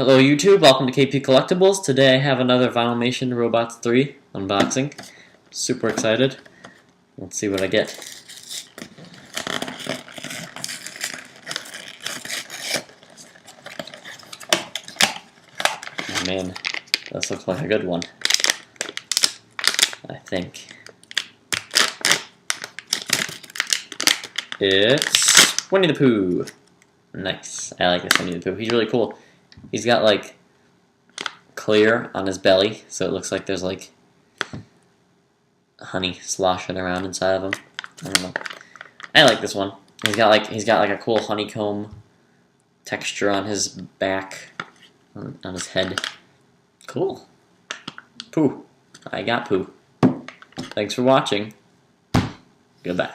Hello YouTube, welcome to KP Collectibles. Today I have another Vinylmation Robots 3 unboxing. Super excited. Let's see what I get. Oh man, this looks like a good one. I think. It's Winnie the Pooh. Nice. I like this Winnie the Pooh. He's really cool. He's got like clear on his belly, so it looks like there's like honey sloshing around inside of him. I don't know. I like this one. He's got like a cool honeycomb texture on his back, on his head. Cool. Pooh. I got Pooh. Thanks for watching. Goodbye.